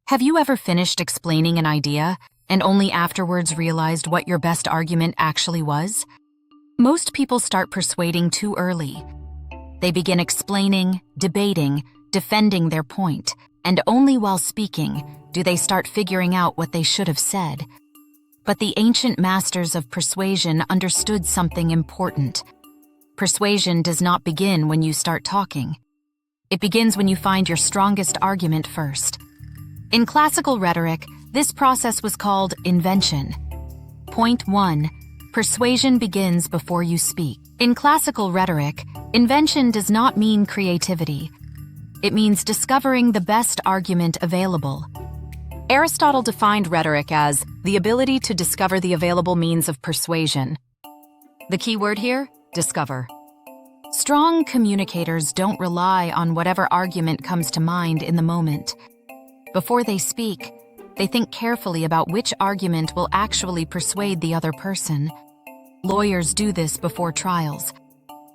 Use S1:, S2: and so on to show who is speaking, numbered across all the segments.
S1: Have you ever finished explaining an idea and only afterwards realized what your best argument actually was? Most people start persuading too early. They begin explaining, debating, defending their point, and only while speaking do they start figuring out what they should have said. But the ancient masters of persuasion understood something important. Persuasion does not begin when you start talking. It begins when you find your strongest argument first. In classical rhetoric, this process was called invention. Point 1. Persuasion begins before you speak. In classical rhetoric, invention does not mean creativity. It means discovering the best argument available. Aristotle defined rhetoric as the ability to discover the available means of persuasion. The key word here, discover. Strong communicators don't rely on whatever argument comes to mind in the moment. Before they speak, they think carefully about which argument will actually persuade the other person. Lawyers do this before trials.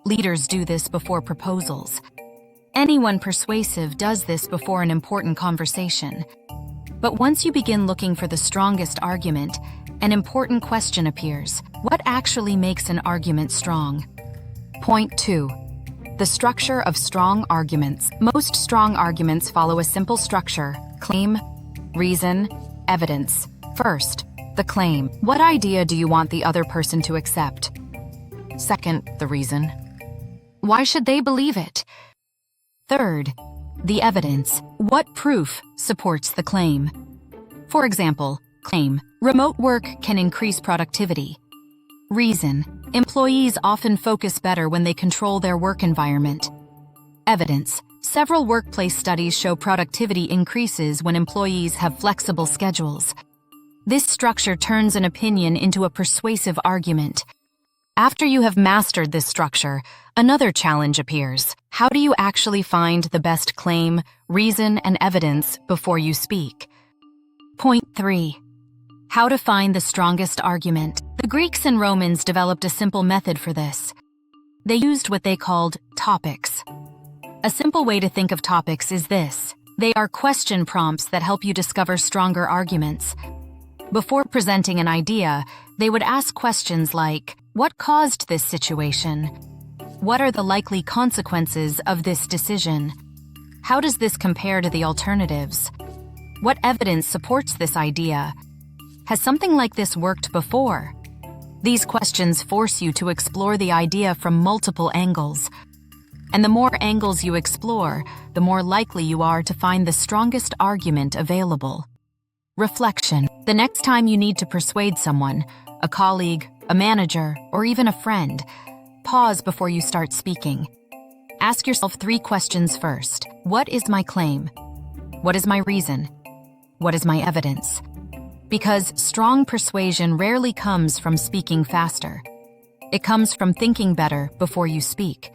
S1: Leaders do this before proposals. Anyone persuasive does this before an important conversation. But once you begin looking for the strongest argument, an important question appears. What actually makes an argument strong? Point 2. The structure of strong arguments. Most strong arguments follow a simple structure: claim, reason, evidence. First, the claim. What idea do you want the other person to accept? Second, the reason. Why should they believe it? Third, the evidence. What proof supports the claim? For example, claim: remote work can increase productivity. Reason: employees often focus better when they control their work environment. Evidence: several workplace studies show productivity increases when employees have flexible schedules. This structure turns an opinion into a persuasive argument. After you have mastered this structure, another challenge appears. How do you actually find the best claim, reason, and evidence before you speak? Point 3. How to find the strongest argument. The Greeks and Romans developed a simple method for this. They used what they called topics. A simple way to think of topics is this: they are question prompts that help you discover stronger arguments. Before presenting an idea, they would ask questions like, what caused this situation? What are the likely consequences of this decision? How does this compare to the alternatives? What evidence supports this idea? Has something like this worked before? These questions force you to explore the idea from multiple angles. And the more angles you explore, the more likely you are to find the strongest argument available. Reflection. The next time you need to persuade someone, a colleague, a manager, or even a friend, pause before you start speaking. Ask yourself 3 questions first. What is my claim? What is my reason? What is my evidence? Because strong persuasion rarely comes from speaking faster. It comes from thinking better before you speak.